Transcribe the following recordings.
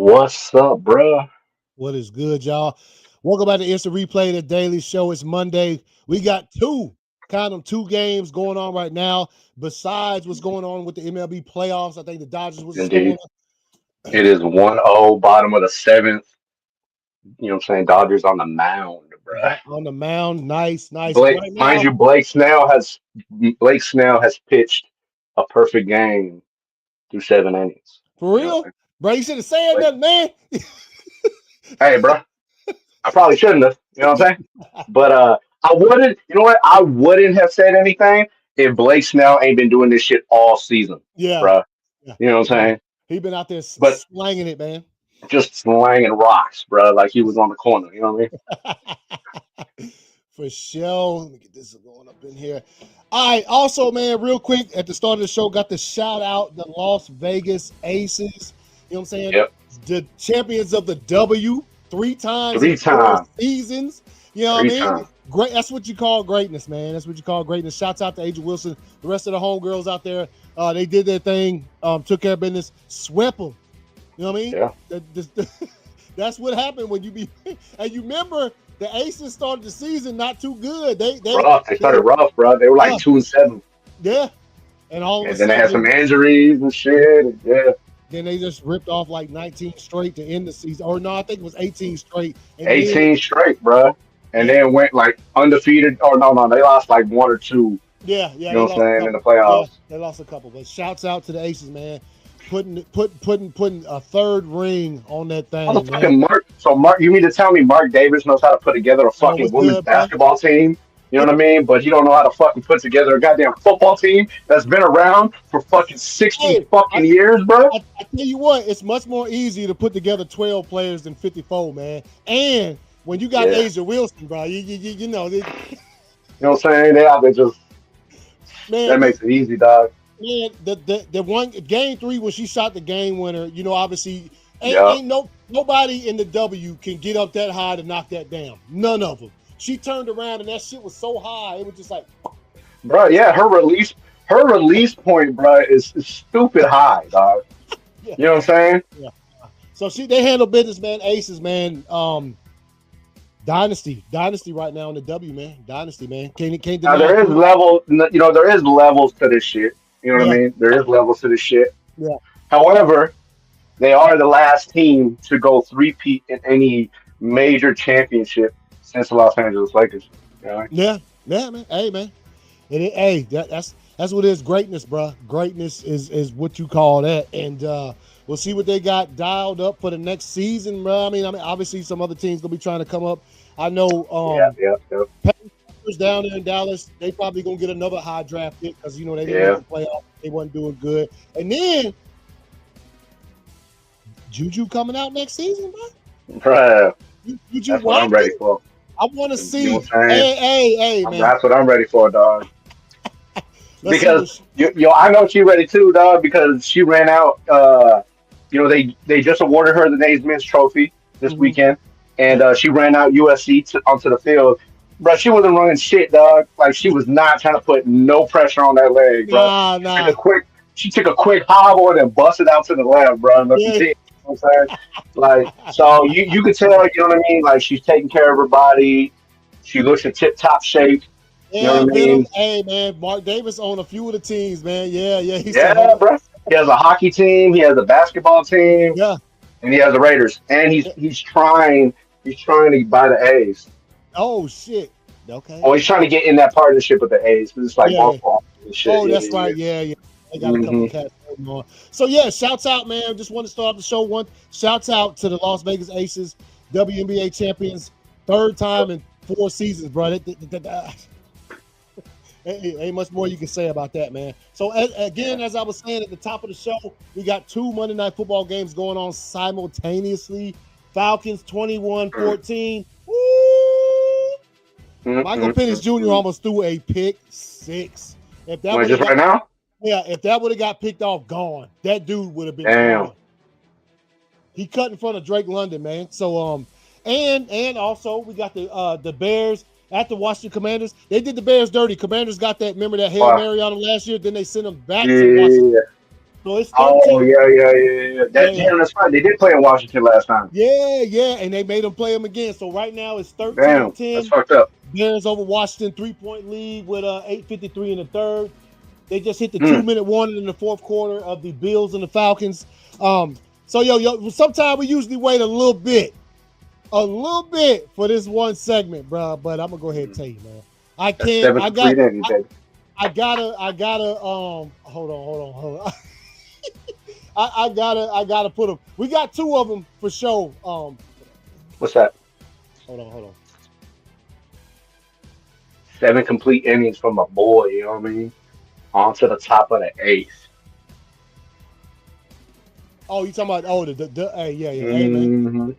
What's up, bruh? What is good, y'all? Welcome back to Instant Replay, the Daily Show. It's Monday. We got two games going on right now. Besides what's going on with the MLB playoffs, I think the Dodgers was the Indeed. stand. It is 1-0, bottom of the seventh. You know what I'm saying? Dodgers on the mound, bruh. On the mound. Nice. Blake, Right mind now, you, Blake Snell has pitched a perfect game through 7 innings. for You know what real, I'm bro. You should have said saying? nothing, man. Hey, bruh, I probably shouldn't have. You know what I'm saying? But I wouldn't. You know what? I wouldn't have said anything if Blake Snell ain't been doing this shit all season, Yeah, bruh. yeah, You know what I'm yeah. saying? He been out there But slanging it, man. just slanging rocks, bruh, like he was on the corner. You know what I mean? For sure. Let me get this going up in here. All right. Also, man, real quick, at the start of the show, got to shout out the Las Vegas Aces. You know what I'm saying? Yep. The champions of the W 3 times in Three 4 seasons. You know what I mean? times. Great. That's what you call greatness, man. That's what you call greatness. Shouts out to Angel Wilson, the rest of the homegirls out there. They did their thing, took care of business, swept them. You know what I mean? Yeah. That's what happened when you be. And you remember the Aces started the season not too good. They Rough. They started rough, bro. They were like yeah, 2-7. yeah. And all of a And then they had some sudden, injuries and shit. And yeah. then they just ripped off like 19 straight to end the season. Or no, I think it was 18 straight. And then 18 straight, bro. And yeah, then went like undefeated. Or no, they lost like one or two, yeah, you know they what I'm lost a saying, in the couple. Yeah, playoffs. they lost a couple. But shouts out to the Aces, man. Putting a third ring on that thing, man. Motherfucking Mark. So, Mark, you mean to tell me Mark Davis knows how to put together a Oh, fucking what's women's good, bro? basketball team? You know what I mean? But he don't know how to fucking put together a goddamn football team that's been around for fucking 60 Hey, I, fucking years, bro. I tell you what, it's much more easy to put together 12 players than 54, man. And when you got Yeah. Asia Wilson, bro, you know, You know what I'm saying? They out there just, man, that makes it easy, dog. man, the one game 3 when she shot the game winner, you know, obviously Yeah. ain't nobody in the W can get up that high to knock that down. None of them. She turned around and that shit was so high, it was just like, Bro, just yeah, like her release point, bro, is stupid high, dog. yeah, You know what I'm saying? yeah. So they handle business, man. Aces, man. Dynasty right now in the W, man. Dynasty, man. Can't Now deny three. there is levels to this shit. You know what I Yeah, mean? There is levels to this shit. yeah, However, they are the last team to go three-peat in any major championship since the Los Angeles Lakers. You know? yeah, man. Hey, man. Hey, that's what it is. Greatness, bro. Greatness is what you call that. And we'll see what they got dialed up for the next season, bro. I mean, obviously some other teams gonna be trying to come up. I know Yeah. Panthers down there in Dallas, they probably gonna get another high draft pick because you know they didn't Yeah. make the playoff. They wasn't doing good. And then Juju coming out next season, bro. Bruh, Juju that's what I'm ready Watkins. for. I want to You know see. what I'm saying? Hey, man. That's what I'm ready for, dog. Let's see Because what. I know she ready too, dog. Because she ran out. They just awarded her the Naismith Trophy this Mhm. weekend, and Yeah. she ran out USC onto the field. Bro, she wasn't running shit, dog. Like she was not trying to put no pressure on that leg, bro. She took a Nah. quick, she took a quick hobble and then busted out to the left, bro. And left the Yeah. team. You know what I'm saying? Like, so you could tell, you know what I mean? Like she's taking care of her body. She looks in tip top shape. You know Yeah, what I Venom. mean? Hey, man, Mark Davis on a few of the teams, man. Yeah. He said, Yeah, bro. He has a hockey team. He has a basketball team, yeah. and he has the Raiders. And he's trying to buy the A's. Oh shit. Okay. Or he's trying to get in that partnership with the A's because it's like Yeah. multiple offers and shit. Oh, Yeah, that's yeah, right. Yeah. They got a yeah. couple cats going on. So yeah, shouts out, man. Just want to start off the show. One shouts out to the Las Vegas Aces, WNBA champions, third time in 4 seasons, bro. Ain't much more you can say about that, man. So again, as I was saying at the top of the show, we got 2 Monday Night Football games going on simultaneously. Falcons 21-14. Woo! Michael Penix Jr. almost threw a pick 6. If that Well, would have just got right now? if that would have got picked off, gone. That dude would have been Damn. gone. He cut in front of Drake London, man. So and also we got the Bears at the Washington Commanders. They did the Bears dirty. Commanders got that. Remember that Hail Wow. Mary on them last year? Then they sent them back to Washington. Yeah. So it's Oh 13. yeah. Yeah. Damn, that's right. They did play in Washington last time. Yeah, and they made them play them again. So right now it's Damn, that's 13-10. fucked up. Bears over Washington, 3-point lead with 8:53 in the third. They just hit the Mm. 2-minute warning in the fourth quarter of the Bills and the Falcons. So sometimes we usually wait a little bit for this one segment, bro. But I'm gonna go ahead and tell you, man. I That's can't. 7 complete innings, baby. I gotta. Hold on. I gotta put them. We got two of them for sure. What's that? Hold on. 7 complete innings from my boy. You know what I mean? On to the top of the eighth. Oh, you talking about hey, yeah. Hey, man. Mm-hmm.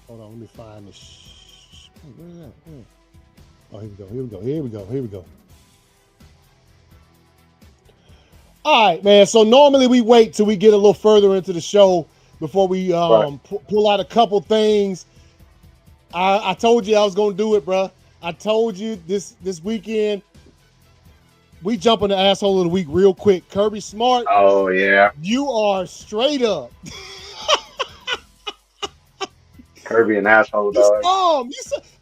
Hold on, let me find this. Where's that? Oh, here we go. All right, man. So normally we wait till we get a little further into the show before we pull out a couple things. I told you I was gonna do it, bro. I told you this weekend. We jump on the asshole of the week real quick. Kirby Smart. Oh yeah. You are straight up. Kirby an asshole, dog.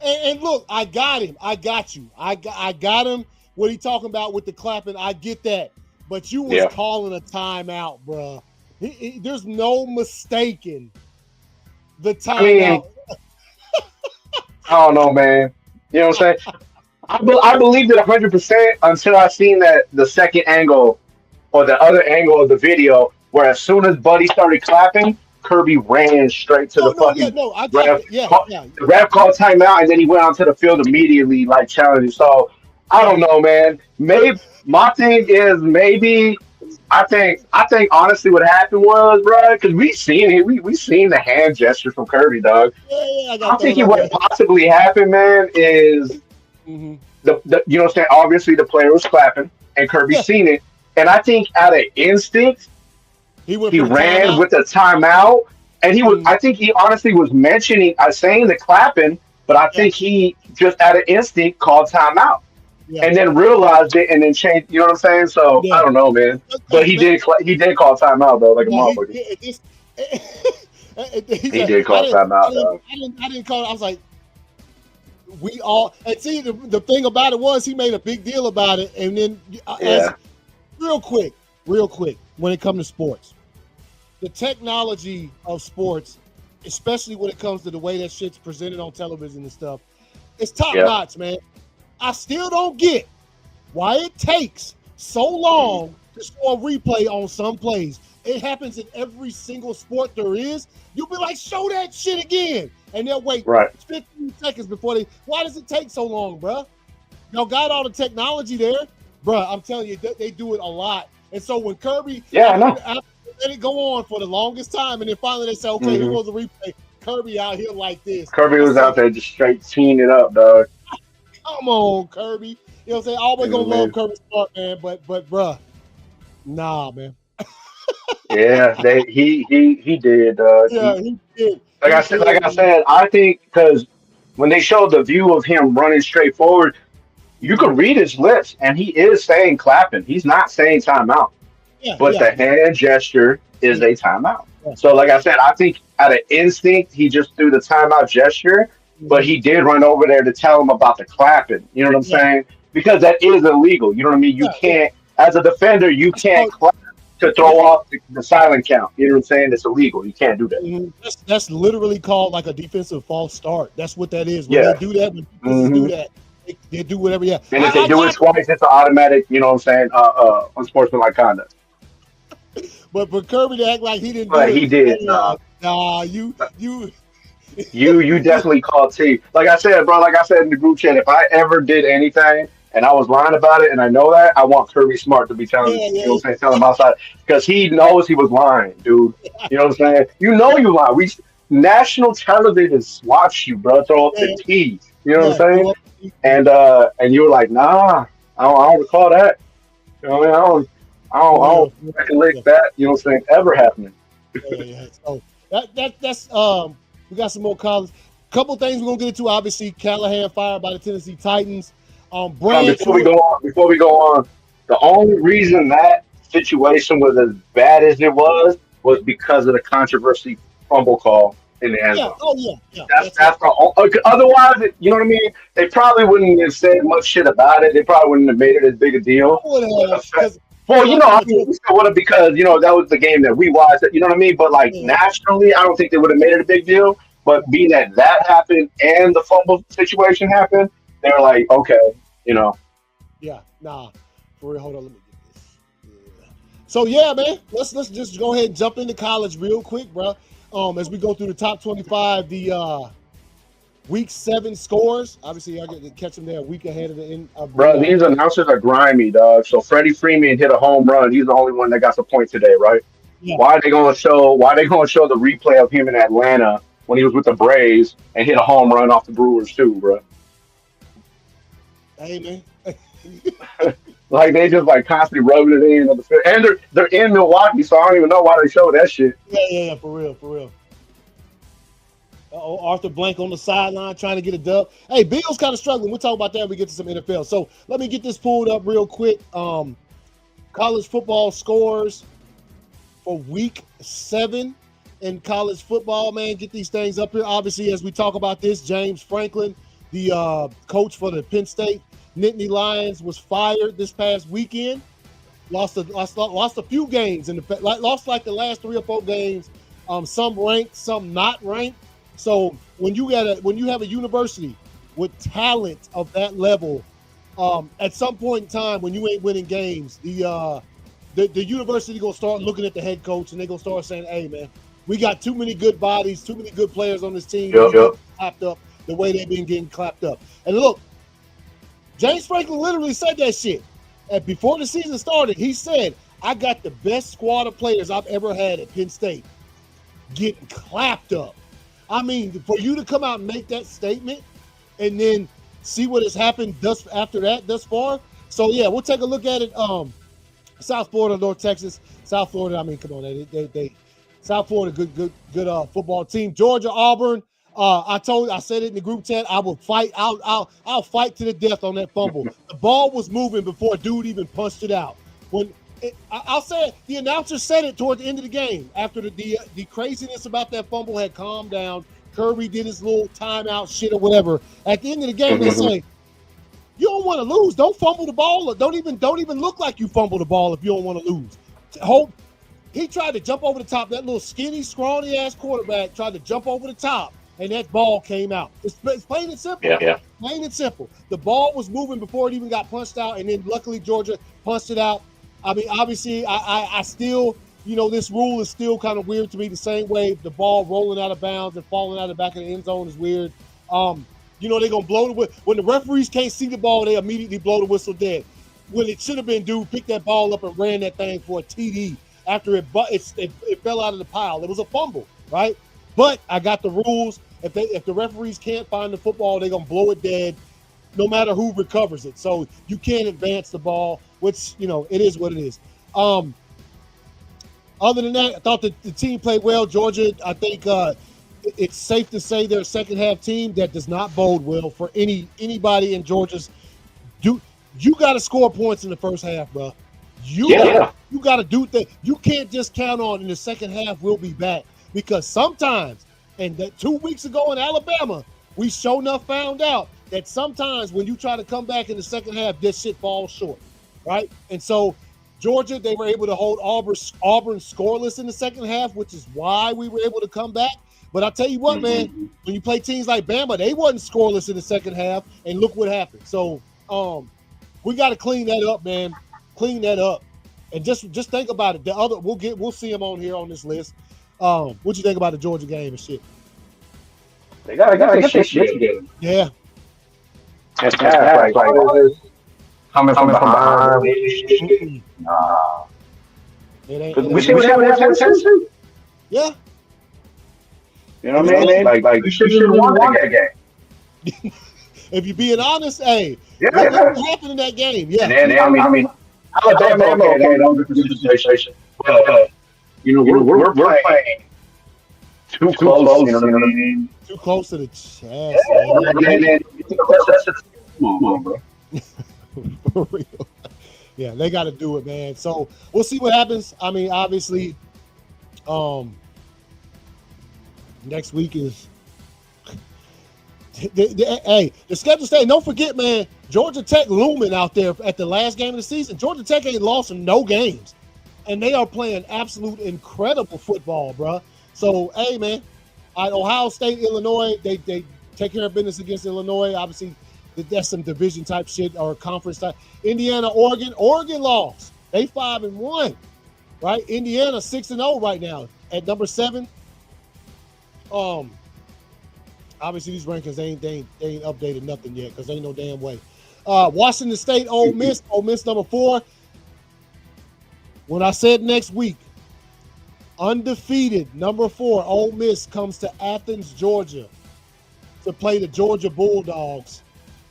And look, I got him. I got you. I got him. What he talking about with the clapping? I get that. But you was calling a timeout, bro. There's no mistaking the timeout. I don't know, man. You know what I'm saying? I believed it 100% until I seen that the second angle or the other angle of the video, where as soon as Buddy started clapping, Kirby ran straight to the fucking ref. The ref called timeout, and then he went onto the field immediately, like challenging. So I don't know, man. Maybe my thing is maybe. I think honestly what happened was, bro, because we seen it. We seen the hand gesture from Kirby, dog. I'm thinking what possibly happened, man, is the you know what I'm saying? Obviously the player was clapping and Kirby seen it. And I think out of instinct, he ran with the timeout. And he was I think he honestly was mentioning saying the clapping, but I think he just out of instinct called timeout. And then realized it, and then changed. You know what I'm saying? So I don't know, man. But he did call timeout though, like a motherfucker. He did call timeout, though. I didn't call it. I was like, we all. And see, the thing about it was he made a big deal about it, and then real quick, when it comes to sports, the technology of sports, especially when it comes to the way that shit's presented on television and stuff, it's top notch, man. I still don't get why it takes so long to show a replay on some plays. It happens in every single sport there is. You'll be like, show that shit again. And they'll wait 15 seconds before why does it take so long, bro? Y'all got all the technology there. Bro, I'm telling you, they do it a lot. And so when Kirby, let it go on for the longest time, and then finally they say, okay, here goes the replay. Kirby out here like this. Kirby was out there just straight teeing it up, dog. Come on, Kirby. You know what I'm saying? Always gonna love Kirby Smart, man. But bruh, nah, man. He did. He did. Like I said, I think because when they showed the view of him running straight forward, you could read his lips, and he is saying clapping. He's not saying timeout. But the hand gesture is a timeout. So, like I said, I think out of instinct, he just threw the timeout gesture. But he did run over there to tell him about the clapping. You know what I'm saying? Because that is illegal. You know what I mean? You can't, as a defender, you can't clap to throw off the silent count. You know what I'm saying? It's illegal. You can't do that. That's literally called like a defensive false start. That's what that is. When they do that, when defenses do that, they do whatever. Yeah. And if they do it twice, it's an automatic, you know what I'm saying, unsportsmanlike conduct. But for Kirby to act like he didn't do it. He did. Nah, You definitely called T. Like I said in the group chat, if I ever did anything and I was lying about it and I know that, I want Kirby Smart to be telling me, you know what I'm saying, telling him outside. Because he knows he was lying, dude. You know what I'm saying? You know you lying. National television watch you, bro, throw up the T. You know what I'm saying? And you were like, nah, I don't recall that. You know what I mean? I don't recollect that, you know what I'm saying, ever happening. So that's we got some more callers. Couple things we're gonna get into. Obviously, Callahan fired by the Tennessee Titans. Before we go on, The only reason that situation was as bad as it was because of the controversy fumble call in the end Yeah. zone. Oh yeah. Yeah. That's the otherwise, you know what I mean. They probably wouldn't have said much shit about it. They probably wouldn't have made it as big a I deal. would But have because well, from I a mean, we still would have because that was the game that we watched. You know what I mean. But like yeah, nationally, I don't think they would have made it a big deal. But being that happened and the fumble situation happened, they were like, okay, you know. yeah, nah, for real. Hold on, let me get this. Yeah. So yeah, man, let's just go ahead and jump into college real quick, bro. As we go through the top 25, the week 7 scores. Obviously, I get to catch them there a week ahead of the end of the. Bro, these announcers are grimy, dog. So Freddie Freeman hit a home run. He's the only one that got the point today, right? Yeah. Why are they going to show? Why are they going to show the replay of him in Atlanta when he was with the Braves and hit a home run off the Brewers too, bro? Hey man. Like they just like constantly rubbing it in on the field, and they're in Milwaukee, so I don't even know why they show that shit. Yeah, for real. Arthur Blank on the sideline trying to get a dub. Hey, Bill's kind of struggling. We'll talk about that when we get to some NFL. So let me get this pulled up real quick. College football scores for week 7 in college football, man. Get these things up here. Obviously, as we talk about this, James Franklin, the coach for the Penn State Nittany Lions, was fired this past weekend. Lost a few games lost like the last 3 or 4 games. Some ranked, some not ranked. So when you have a university with talent of that level, at some point in time when you ain't winning games, the university gonna start looking at the head coach and they gonna start saying, "Hey man, we got too many good bodies, too many good players on this team. Yep. Clapped up the way they've been getting clapped up." And look, James Franklin literally said that shit. And before the season started, he said, "I got the best squad of players I've ever had at Penn State getting clapped up." I mean, for you to come out and make that statement and then see what has happened thus far. So yeah, we'll take a look at it. South Florida, North Texas, South Florida. I mean, come on, they South Florida, good football team. Georgia, Auburn. I said it in the group chat. I will fight. I'll fight to the death on that fumble. The ball was moving before a dude even punched it out. I'll say it, the announcer said it toward the end of the game after the craziness about that fumble had calmed down. Kirby did his little timeout shit or whatever. At the end of the game, they say, "You don't want to lose. Don't fumble the ball. Or don't even look like you fumble the ball if you don't want to lose." He tried to jump over the top. That little skinny, scrawny ass quarterback tried to jump over the top, and that ball came out. It's plain and simple. Yeah. Plain and simple. The ball was moving before it even got punched out, and then luckily Georgia punched it out. I mean, obviously, I still, this rule is still kind of weird to me. The same way the ball rolling out of bounds and falling out of the back of the end zone is weird. They're gonna blow the whistle when the referees can't see the ball. They immediately blow the whistle dead. When it should have been, dude, picked that ball up and ran that thing for a TD after it fell out of the pile. It was a fumble, right? But I got the rules. If the referees can't find the football, they're gonna blow it dead, no matter who recovers it. So you can't advance the ball, which it is what it is. Other than that, I thought the team played well. Georgia, I think it's safe to say they're a second half team that does not bode well for anybody in Georgia's. You got to score points in the first half, bro. You got to do that. You can't just count on in the second half we'll be back, because sometimes, and that 2 weeks ago in Alabama, we sure enough found out that sometimes when you try to come back in the second half, this shit falls short, right? And so Georgia, they were able to hold Auburn scoreless in the second half, which is why we were able to come back. But I'll tell you what, man, when you play teams like Bama, they wasn't scoreless in the second half, and look what happened. So we got to clean that up, man. Clean that up. And just think about it. We'll see them on here on this list. What you think about the Georgia game and shit? They gotta get their shit together. Yeah. That's like coming from behind. Nah. We see what happened at Tennessee. Yeah. You know what I mean? Like we should have won that game. If you're being honest, hey, Yeah. what happened in that game? Yeah. And I mean, Alabama, okay, that was a good situation. But we're playing too close. You know what I mean? Too close to the chest. Man. For real. Yeah, they got to do it, man. So we'll see what happens. I mean, obviously, next week is hey, the schedule stay. Don't forget, man, Georgia Tech looming out there at the last game of the season. Georgia Tech ain't lost in no games, and they are playing absolute incredible football, bro. So, hey, man, Ohio State, Illinois, they take care of business against Illinois. Obviously, that's some division type shit or conference type. Indiana, Oregon lost. They 5-1, right? Indiana 6-0 right now at number 7. Obviously, these rankings they ain't updated nothing yet because ain't no damn way. Washington State, Ole Miss number 4. When I said next week, undefeated number 4, Ole Miss comes to Athens, Georgia, to play the Georgia Bulldogs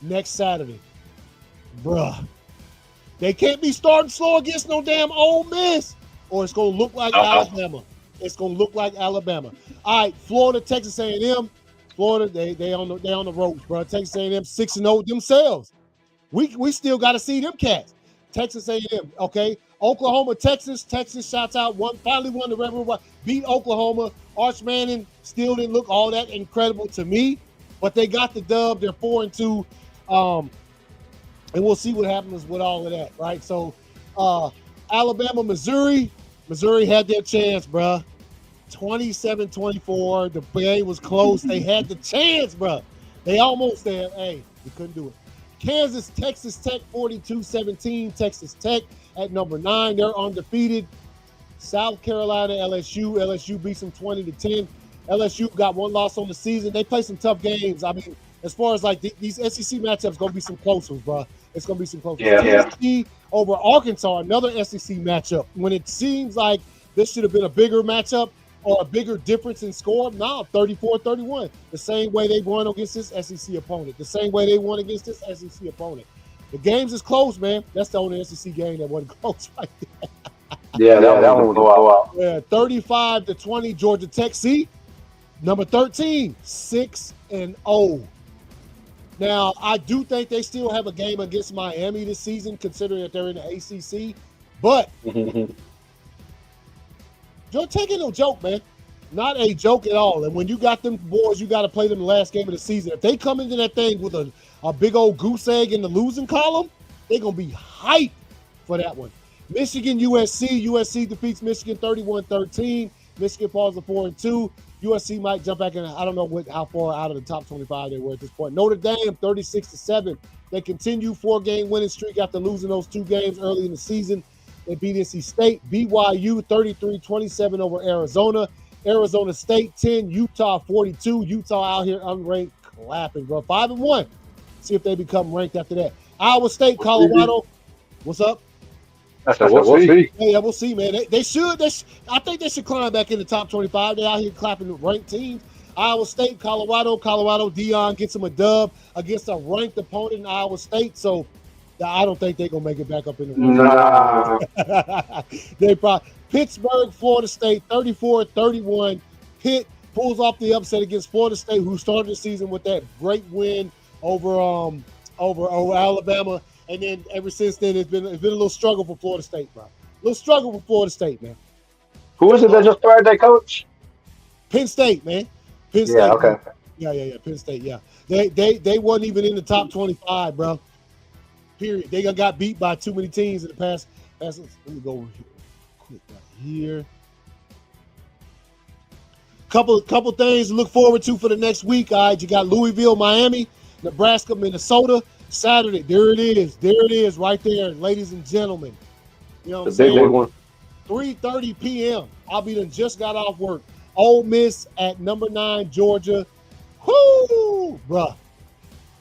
next Saturday. Bruh, they can't be starting slow against no damn Ole Miss, or it's gonna look like Alabama. It's gonna look like Alabama. All right, Florida, Texas A&M. Florida, they on the ropes, bro. Texas A&M 6-0 themselves. We still got to see them cats. Texas A&M, okay. Oklahoma, Texas. Texas shouts out finally won the Rebel, beat Oklahoma. Arch Manning still didn't look all that incredible to me, but they got the dub. They're 4-2, and we'll see what happens with all of that, right? So, Alabama, Missouri had their chance, bro. 27-24. The game was close. They had the chance, bro. They almost there. Hey, we couldn't do it. Kansas, Texas Tech, 42-17. Texas Tech at number 9. They're undefeated. South Carolina, LSU beats them 20-10. LSU got one loss on the season. They play some tough games. I mean, as far as like these SEC matchups, going to be some close ones, bro. It's going to be some close ones. Tennessee over Arkansas, another SEC matchup. When it seems like this should have been a bigger matchup, or a bigger difference in score? No, 34-31. The same way they won against this SEC opponent. The same way they won against this SEC opponent. The games is close, man. That's the only SEC game that wasn't close right there. Yeah, that one would go out. Yeah, 35-20, Georgia Tech. See? Number 13, 6-0. Now, I do think they still have a game against Miami this season, considering that they're in the ACC. But Georgia Tech ain't no joke, man. Not a joke at all. And when you got them boys, you got to play them the last game of the season. If they come into that thing with a big old goose egg in the losing column, they're going to be hyped for that one. Michigan, USC. USC defeats Michigan 31-13. Michigan falls to 4-2. USC might jump back in. I don't know how far out of the top 25 they were at this point. Notre Dame, 36-7. They continue 4-game winning streak after losing those 2 games early in the season. They beat NC State. BYU 33-27 over Arizona. Arizona State 10, Utah 42. Utah out here unranked, clapping, bro. 5-1. See if they become ranked after that. Iowa State, Colorado. What's up? We'll see. Yeah, we'll see, man. They should. I think they should climb back in the top 25. They're out here clapping ranked teams. Iowa State, Colorado. Deion gets them a dub against a ranked opponent in Iowa State. So I don't think they're going to make it back up in the rankings. Nah. They probably Pittsburgh, Florida State, 34-31. Pitt pulls off the upset against Florida State, who started the season with that great win over Alabama. And then ever since then, it's been a little struggle for Florida State, bro. A little struggle for Florida State, man. Who is it that just fired their coach? Penn State, man. Penn State. Yeah, okay. Yeah. Penn State, yeah. They wasn't even in the top 25, bro. Period. They got beat by too many teams in the past. Let me go over here. Quick right here. Couple things to look forward to for the next week. All right, you got Louisville, Miami, Nebraska, Minnesota. Saturday, there it is, right there, ladies and gentlemen. You know what I'm saying? Big one. 3:30 p.m. I'll be done. Just got off work. Ole Miss at number 9, Georgia. Whoo, bruh.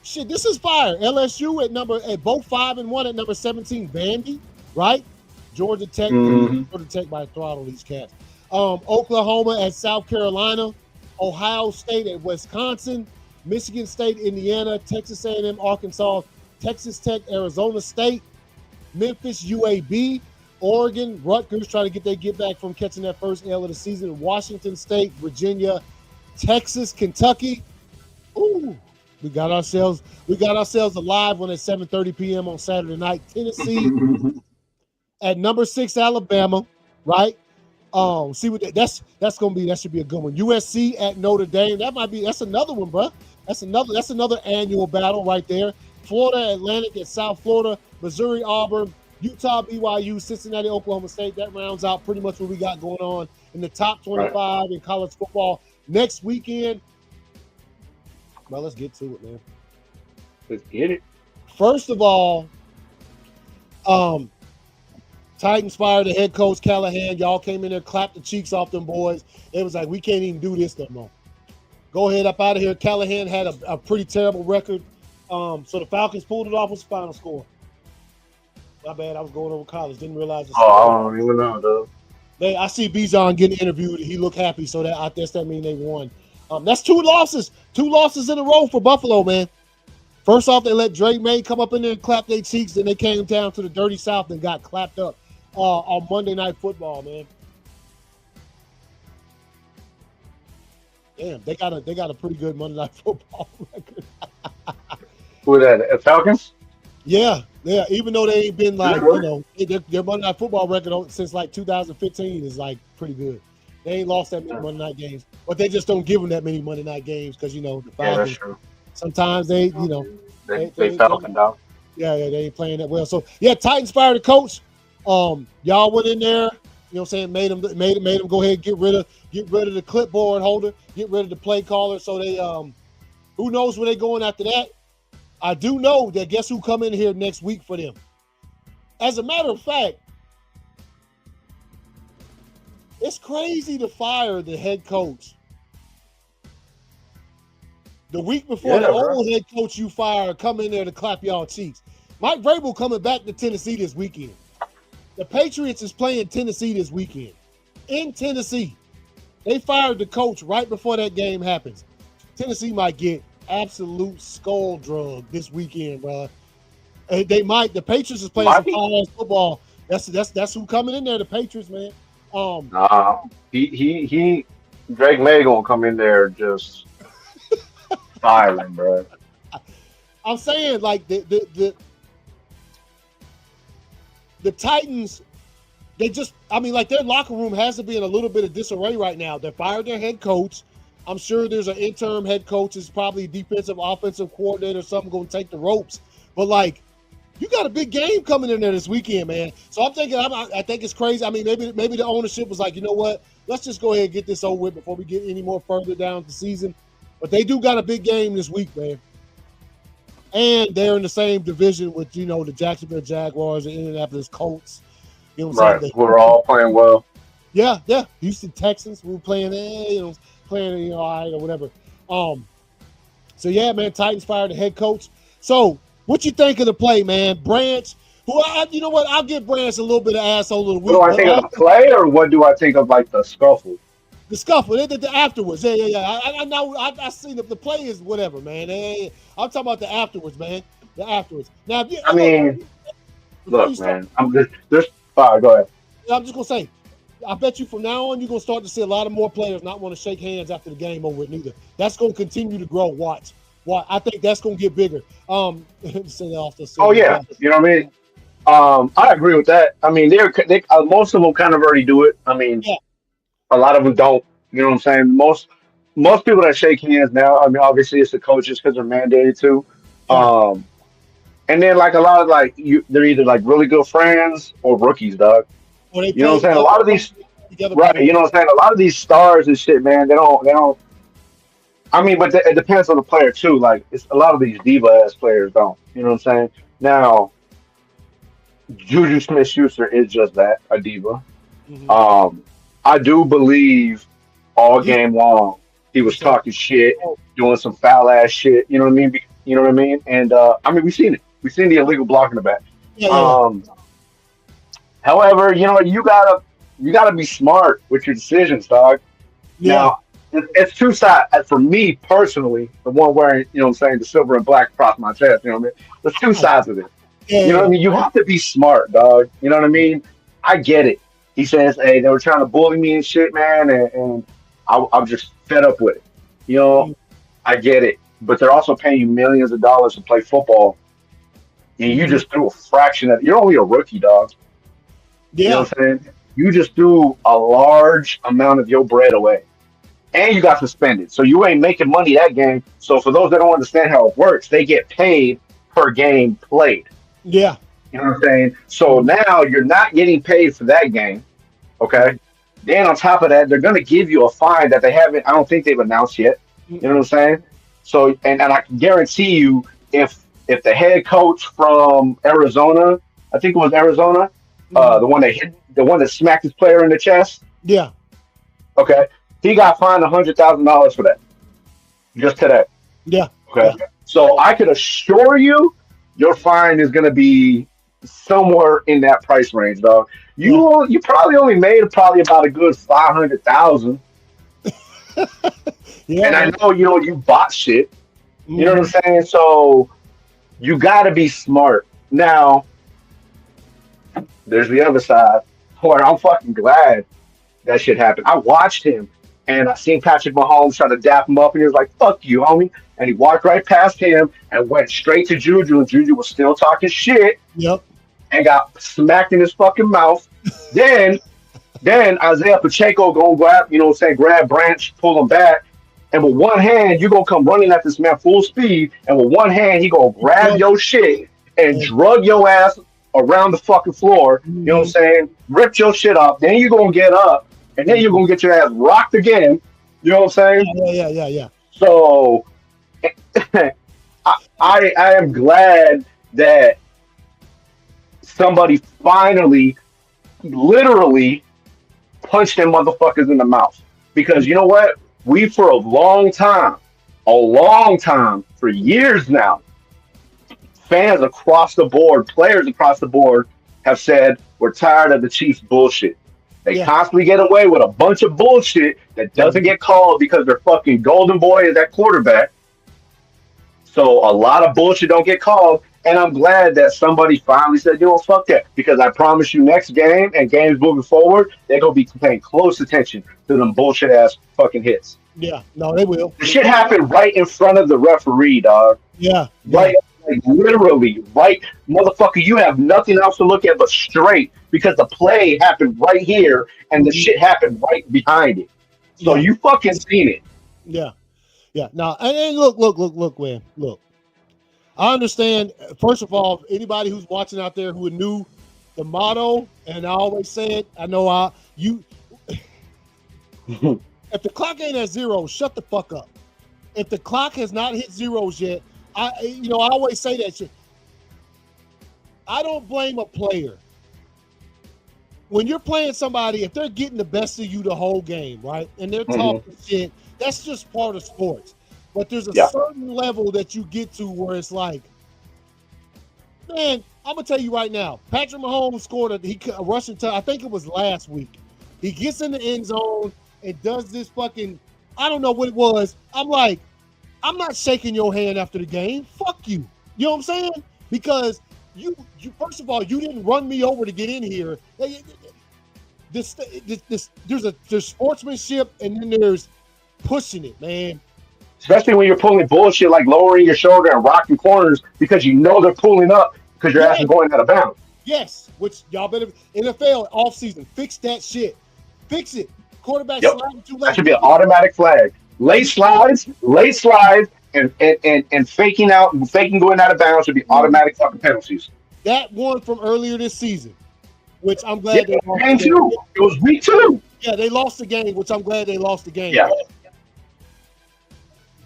Shit, this is fire. LSU at both 5-1 at number 17, Vandy, right? Georgia Tech, Georgia Tech by throttle these cats. Oklahoma at South Carolina, Ohio State at Wisconsin, Michigan State, Indiana, Texas A&M, Arkansas, Texas Tech, Arizona State, Memphis, UAB, Oregon, Rutgers trying to get back from catching that first L of the season, Washington State, Virginia, Texas, Kentucky. Ooh, we got ourselves a live one at 7:30 p.m. on Saturday night. Tennessee, at number 6 Alabama, right? See what that's gonna be. That should be a good one. USC at Notre Dame. That's another one, bro. That's another annual battle right there. Florida Atlantic at South Florida, Missouri Auburn, Utah BYU, Cincinnati Oklahoma State. That rounds out pretty much what we got going on in the top 25 in college football next weekend. Well, let's get to it, man. Let's get it. First of all, Titans fired the head coach Callahan. Y'all came in there, clapped the cheeks off them boys. It was like, we can't even do this no more. Go ahead up out of here. Callahan had a pretty terrible record. So the Falcons pulled it off. What's the final score? My bad. I was going over college. Didn't realize the score. I don't even know, though. I see Bijan getting interviewed. He looked happy, so I guess that means they won. That's 2 losses. 2 losses in a row for Buffalo, man. First off, they let Drake May come up in there and clap their cheeks. Then they came down to the dirty South and got clapped up on Monday Night Football, man. Damn, they got a pretty good Monday Night Football record. Who that? Falcons? Yeah. Even though they ain't been like, their Monday Night Football record since like 2015 is like pretty good. They ain't lost that many Monday night games, but they just don't give them that many Monday night games because the Falcons. Yeah, that's true. Sometimes they Falcon down. Yeah, they ain't playing that well. So yeah, Titans fired the coach. Y'all went in there, made them go ahead and get rid of the clipboard holder, get rid of the play caller. So they who knows where they going after that. I do know that guess who come in here next week for them. As a matter of fact, it's crazy to fire the head coach the week before the old head coach you fire come in there to clap y'all cheeks. Mike Vrabel coming back to Tennessee this weekend. The Patriots is playing Tennessee this weekend. In Tennessee. They fired the coach right before that game happens. Tennessee might get absolute skull drug this weekend, bro. They might. The Patriots is playing some fine football. That's who coming in there. The Patriots, man. He Drake May gonna come in there just firing, bro. I'm saying like the Titans, they just their locker room has to be in a little bit of disarray right now. They fired their head coach. I'm sure there's an interim head coach, is probably defensive, offensive coordinator, something going to take the ropes. But like, you got a big game coming in there this weekend, man. So I'm thinking, I think it's crazy. I mean, maybe the ownership was like, you know what? Let's just go ahead and get this over with before we get any more further down the season. But they do got a big game this week, man. And they're in the same division with, the Jacksonville Jaguars and Indianapolis Colts. You know what I'm saying? We're all playing well. Yeah. Houston Texans, we were playing, all right or whatever. So yeah, man, Titans fired the head coach. So what you think of the play, man? Branch, you know what? I'll give Branch a little bit of asshole of the week. What do I think of the play, or what do I think of like the scuffle? The scuffle, the afterwards. Yeah. I know. I seen the play is whatever, man. I'm talking about the afterwards, man. The afterwards. Now, look, man. I'm just. All right, go ahead. I'm just gonna say, I bet you from now on you're gonna start to see a lot of more players not want to shake hands after the game over it neither. That's gonna continue to grow. Watch. I think that's gonna get bigger. Oh yeah, you know what I mean. I agree with that. I mean, they most of them kind of already do it. I mean, a lot of them don't. You know what I'm saying? Most people that shake hands now. I mean, obviously it's the coaches because they're mandated to. And then like a lot of they're either like really good friends or rookies, dog. You know what I'm saying? A lot of these, right? You know what I'm saying? A lot of these stars and shit, man. They don't. I mean, but it depends on the player too. Like, it's a lot of these diva ass players don't. You know what I'm saying? Now, Juju Smith-Schuster is just that, a diva. Mm-hmm. I do believe all game long he was talking shit, doing some foul ass shit. You know what I mean? You know what I mean? And I mean, we've seen it. We've seen the illegal block in the back. However, you gotta be smart with your decisions, dog. Yeah. Now, it's two sides. For me personally, the one wearing, the silver and black across my chest, you know what I mean? There's two sides of it. Yeah. You know what I mean? You have to be smart, dog. You know what I mean? I get it. He says, hey, they were trying to bully me and shit, man, and I'm just fed up with it. I get it. But they're also paying you millions of dollars to play football. And you just threw a fraction of it. You're only a rookie, dog. You know Yeah. what I'm saying? You just threw a large amount of your bread away. And you got suspended. So you ain't making money that game. So for those that don't understand how it works, they get paid per game played. Yeah. You know what I'm saying? So Mhm. now you're not getting paid for that game. Okay. Then on top of that, they're gonna give you a fine that they haven't, I don't think they've announced yet. You know what I'm saying? So and I can guarantee you if the head coach from Arizona, I think it was Arizona, Mhm. the one that smacked his player in the chest, Yeah. okay, he got fined $100,000 for that. Just today. Yeah. Okay. Yeah. So I could assure you your fine is gonna be somewhere in that price range, dog. Yeah. You probably only made probably about a good 500,000. Yeah, And I man. know you bought shit. You know what Hmm. I'm saying? So you gotta be smart. Now, there's the other side where I'm fucking glad that shit happened. I watched him and I seen Patrick Mahomes trying to dap him up and he was like, fuck you, homie. And he walked right past him and went straight to Juju, and Juju was still talking shit Yep. and got smacked in his fucking mouth. Then then Isaiah Pacheco gonna grab, you know what I'm saying, grab Branch, pull him back. And with one hand, you gonna come running at this man full speed, and with one hand, he gonna grab Yep. your shit and And, drug your ass around the fucking floor, you know what I'm mhm. saying? Rip your shit off, then you gonna get up, and then you're Mhm. gonna get your ass rocked again. You know what I'm saying? Yeah. Yeah. Yeah. Yeah. So I am glad that somebody finally literally punch them motherfuckers in the mouth. Because you know what? We for a long time, for years now, fans across the board, players across the board have said we're tired of the Chiefs bullshit. They Yeah. constantly get away with a bunch of bullshit that doesn't Mhm. get called because their fucking golden boy is at quarterback. So a lot of bullshit don't get called. And I'm glad that somebody finally said, fuck that. Because I promise you, next game and games moving forward, they're going to be paying close attention to them bullshit ass fucking hits. Yeah. No, they will. The shit happened right in front of the referee, dog. Yeah. Yeah. Right, like literally, right, motherfucker. You have nothing else to look at but straight because the play happened right here and the Mhm. shit happened right behind it. So Yeah. you fucking seen it. Yeah. Yeah. Now, and look, man. Look, I understand. First of all, anybody who's watching out there who knew the motto, and I always say it. I know you. If the clock ain't at zero, shut the fuck up. If the clock has not hit zeros yet, I always say that shit. I don't blame a player when you're playing somebody, if they're getting the best of you the whole game, right? And they're Mhm. talking shit, that's just part of sports. But there's a Yeah. certain level that you get to where it's like, man, I'm gonna tell you right now, Patrick Mahomes scored a rushing touchdown. I think it was last week. He gets in the end zone and does this fucking, I don't know what it was. I'm like, I'm not shaking your hand after the game. Fuck you. You know what I'm saying? Because you first of all, you didn't run me over to get in here. There's sportsmanship and then there's pushing it, man. Especially when you're pulling bullshit like lowering your shoulder and rocking corners because you know they're pulling up because your ass Yes, is going out of bounds. yes. Which y'all better NFL offseason fix that shit. Fix it. Quarterback Yep. sliding too That late. should be an automatic flag. Late slides, and faking going out of bounds should be automatic fucking penalties. That one from earlier this season, which I'm Yeah, glad they lost the game game. two. It was week two. Yeah, they lost the game, which I'm glad they lost the game. Yeah.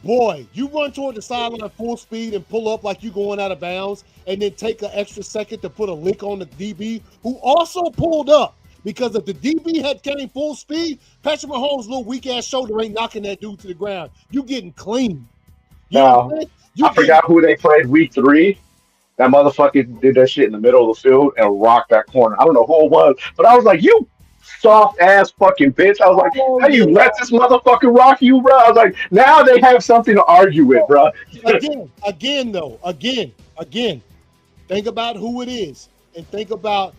Boy, you run toward the sideline full speed and pull up like you going out of bounds, and then take an extra second to put a lick on the DB who also pulled up. Because if the DB had came full speed, Patrick Mahomes' little weak ass shoulder ain't knocking that dude to the ground. You getting clean. You know what I'm Now, saying? You I getting forgot who they played week three. That motherfucker did that shit in the middle of the field and rocked that corner. I don't know who it was, but I was like, you soft ass fucking bitch. I was like, oh how you yeah. let this motherfucker rock you, bro? I was like, now they have something to argue with, bro. Again. Think about who it is, and think about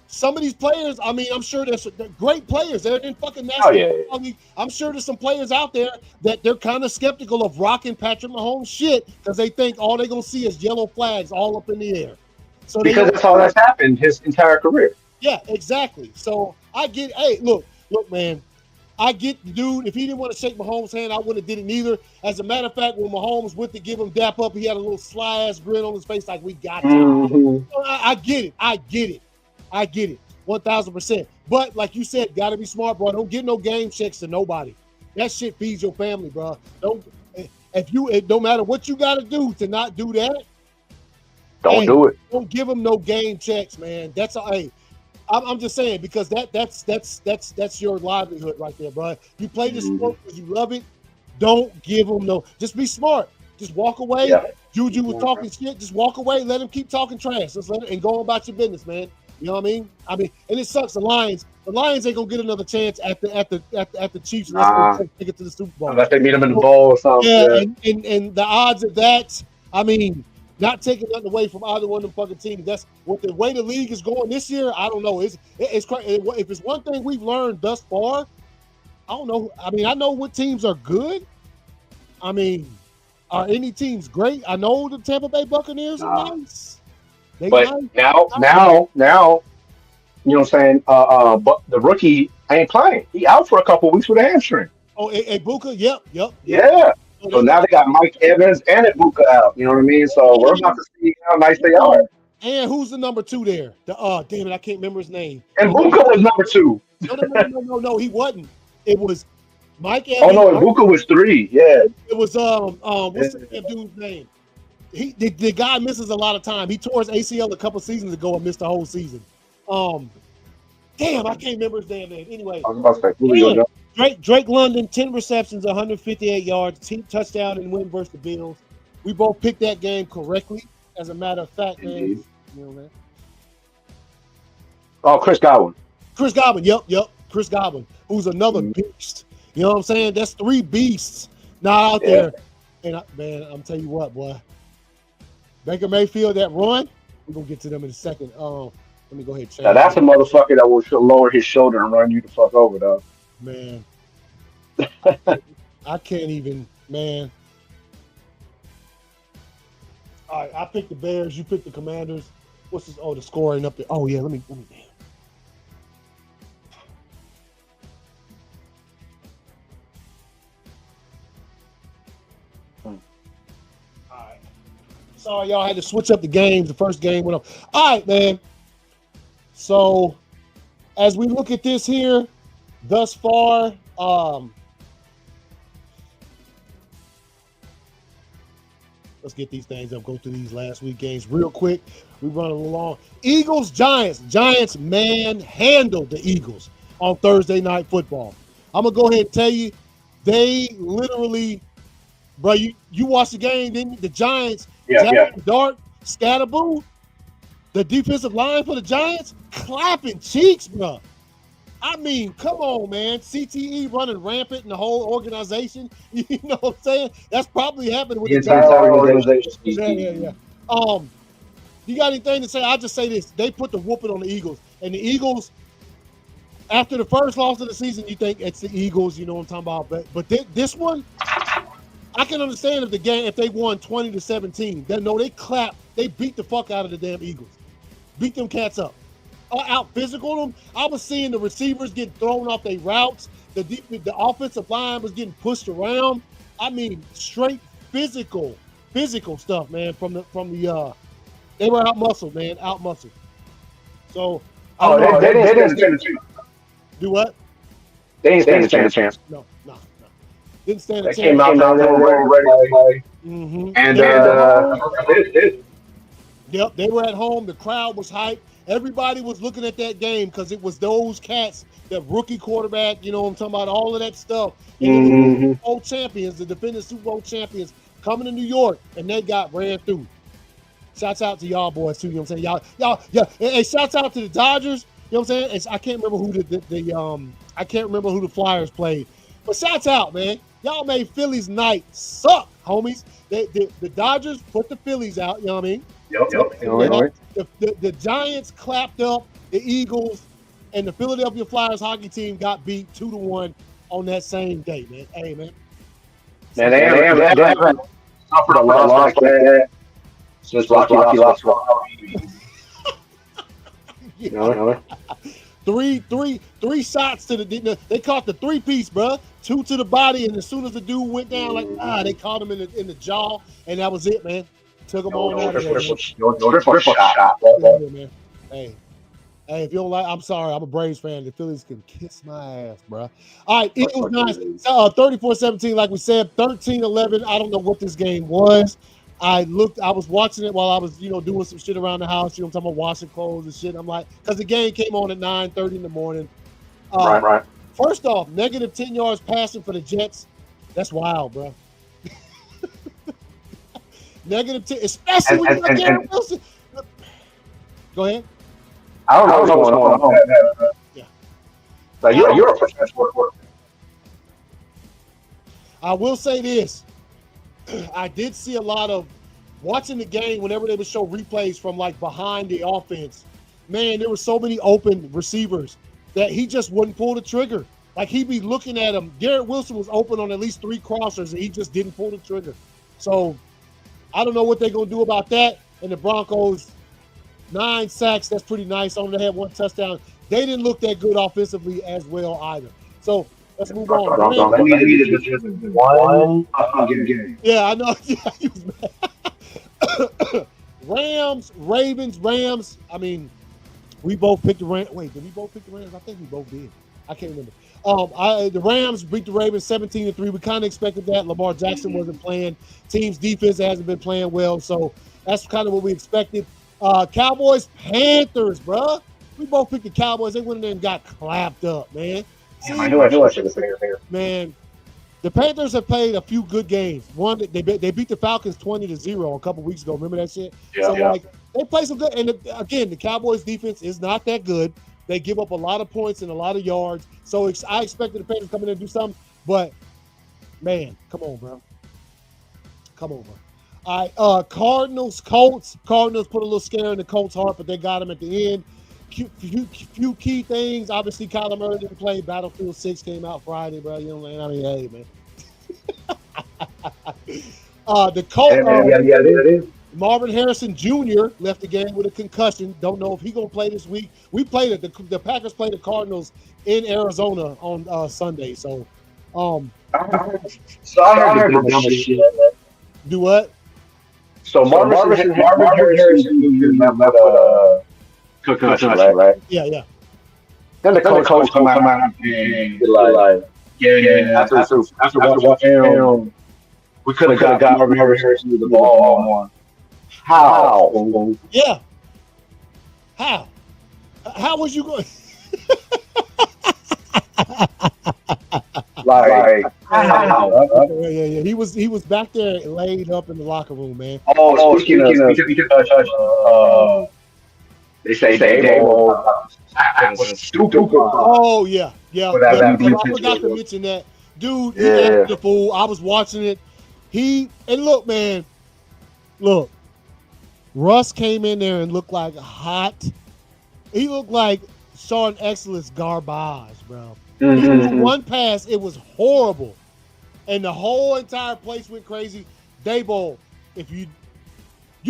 some of these players. I mean, I'm sure they're great players. They're in fucking Oh National yeah, Football League. I'm sure there's some players out there that they're kind of skeptical of rocking Patrick Mahomes shit because they think all they're gonna see is yellow flags all up in the air. So they because don't that's all do that's it. happened his entire career. Yeah, exactly. So I get. Hey, look, man. I get the dude. If he didn't want to shake Mahomes' hand, I wouldn't have did it neither. As a matter of fact, when Mahomes went to give him dap up, he had a little sly ass grin on his face, like we got you. Mm-hmm. So I get it. I get it. I get it. 1,000%. But like you said, gotta be smart, bro. Don't give no game checks to nobody. That shit feeds your family, bro. Don't it no matter what you gotta do to not do that. Don't Hey, do it. don't give them no game checks, man. That's all. Hey, I'm just saying because that's your livelihood right there, bro. You play this Mm-hmm. sport because you love it. Don't give them no. Just be smart. Just walk away. Yeah. Juju was talking shit. Just walk away. Let him keep talking trash. Just let it and go about your business, man. You know what I mean? And it sucks. The Lions ain't gonna get another chance at the Chiefs unless Nah. they take it to the Super Bowl. Unless they meet them in the bowl or something. Yeah, Yeah. and the odds of that, I mean, not taking nothing away from either one of them fucking teams. That's what the way the league is going this year. I don't know. It's crazy. If it's one thing we've learned thus far, I don't know. I mean, I know what teams are good. I mean, are any teams great? I know the Tampa Bay Buccaneers are Nah. nice. They But nice. now, you know what I'm saying? But the rookie ain't playing. He out for a couple weeks with a hamstring. Oh, Ibuka. Yep. Yeah. So So now they got Mike Evans and Ibuka out. You know what I mean? So we're about to see how nice they are. And who's the number 2 there? Damn it, I can't remember his name. And Ibuka was number 2. No, he wasn't. It was Mike Oh Evans. no, Ibuka was 3. Yeah. It was what's the dude's name? The guy misses a lot of time. He tore his ACL a couple seasons ago and missed the whole season. Damn, I can't remember his damn name. Anyway, I was about to say Julio Jones. Drake London, 10 receptions, 158 yards, team touchdown and win versus the Bills. We both picked that game correctly. As a matter of fact, man. Indeed. You know, man. Oh, Chris Godwin. Chris Godwin, yep. Chris Godwin, who's another beast. You know what I'm saying? That's 3 beasts not out there. And man, I'm telling you what, boy. Baker Mayfield, that run, we're gonna get to them in a second. Let me go ahead and change. Now that's a motherfucker that will lower his shoulder and run you the fuck over, though. Man. I can't even, man. All right, I picked the Bears, you picked the Commanders. What's this? Oh, the scoring up there. Oh yeah, let me damn. Sorry, y'all had to switch up the games. The first game went up. All right, man. So, as we look at this here, thus far, let's get these things up. Go through these last week games real quick. We run along. Eagles, Giants. Giants manhandled the Eagles on Thursday Night Football. I'm gonna go ahead and tell you, they literally, bro. You watch the game, then the Giants. Dart, Scatterboo, the defensive line for the Giants, clapping cheeks, bro. I mean, come on, man. CTE running rampant in the whole organization. You know what I'm saying? That's probably happening with the entire organization. Yeah. You got anything to say? I'll just say this. They put the whooping on the Eagles. And the Eagles, after the first loss of the season, you think it's the Eagles, you know what I'm talking about. But this one, I can understand if they won 20-17. They beat the fuck out of the damn Eagles. Beat them cats up. Out physical them. I was seeing the receivers getting thrown off their routes. The offensive line was getting pushed around. I mean, straight physical stuff, man. From the they were out muscled, man. Out muscled. So they didn't stand a chance. Do what? They didn't stand a chance. No. Didn't stand a They chance. came out there ready to play. Mm-hmm. And yep, they were at home. The crowd was hyped. Everybody was looking at that game because it was those cats, that rookie quarterback, you know what I'm talking about, all of that stuff. And the Super Bowl champions, the defending Super Bowl champions, coming to New York, and they got ran through. Shouts out to y'all boys too, you know what I'm saying? Y'all, yeah. Hey, shouts out to the Dodgers, you know what I'm saying? I can't remember who the Flyers played, but shouts out, man. Y'all made Phillies night suck, homies. The Dodgers put the Phillies out, you know what I mean? Yep. The Giants clapped up the Eagles, and the Philadelphia Flyers hockey team got beat 2-1 on that same day, man. Hey, man. Man, they haven't suffered a loss like that since Rocky lost. Three shots to the. They caught the 3-piece, bro. 2 to the body, and as soon as the dude went down, they caught him in the jaw, and that was it, man. Took him on out of there, man. Triple shot, Yeah, man. Hey, if you don't like, I'm sorry. I'm a Braves fan. The Phillies can kiss my ass, bro. All right, it was nice. 34-17, like we said, 13-11. I don't know what this game was. I was watching it while I was, doing some shit around the house. I'm talking about washing clothes and shit. I'm like, because the game came on at 9:30 in the morning. Right. First off, negative 10 yards passing for the Jets. That's wild, bro. Negative 10, especially when you got Garrett Wilson. Go ahead. I don't know what's going on. Yeah. Like you're a professional worker. I will say this. I did see a lot of watching the game whenever they would show replays from like behind the offense. Man, there were so many open receivers that he just wouldn't pull the trigger. Like he'd be looking at him. Garrett Wilson was open on at least 3 crossers and he just didn't pull the trigger. So I don't know what they're going to do about that. And the Broncos, 9 sacks. That's pretty nice. Only had 1 touchdown. They didn't look that good offensively as well either. So let's move on. Yeah, I know. Yeah, he was mad. Ravens. I mean, we both picked the Rams. Wait, did we both pick the Rams? I think we both did. I can't remember. The Rams beat the Ravens 17-3. We kind of expected that. Lamar Jackson wasn't playing. Team's defense hasn't been playing well, so that's kind of what we expected. Cowboys, Panthers, bro. We both picked the Cowboys. They went in there and got clapped up, man. See, I knew I should have said it. Man, the Panthers have played a few good games. One, they beat the Falcons 20-0 a couple weeks ago. Remember that shit? Yeah. They play some good. And again, the Cowboys defense is not that good. They give up a lot of points and a lot of yards. So I expected the Panthers to come in and do something. But, man, come on, bro. Come on, bro. All right, Cardinals, Colts. Cardinals put a little scare in the Colts' heart, but they got them at the end. Few key things. Obviously, Kyler Murray didn't play. Battlefield 6 came out Friday, bro. You know what I mean? Hey, man. The Colts. It is. Marvin Harrison Jr. left the game with a concussion. Don't know if he's going to play this week. We played it. The Packers played the Cardinals in Arizona on Sunday. So, I heard the dumb shit. Do what? So Marvin Harrison Jr. left with a concussion, right? Yeah. Then the coach come out and be like, after watching film, we could have got Marvin Harrison with the ball on one. How? Yeah. How was you going? How? Yeah. He was back there laid up in the locker room, man. Speaking of they say Dable was stupid. Oh yeah. I forgot to mention that. Dude, he acted a fool. I was watching it. Look, man. Look. Russ came in there and looked like hot. He looked like Sean Excellence garbage, bro. Mm-hmm. One pass, it was horrible. And the whole entire place went crazy. Dable, if you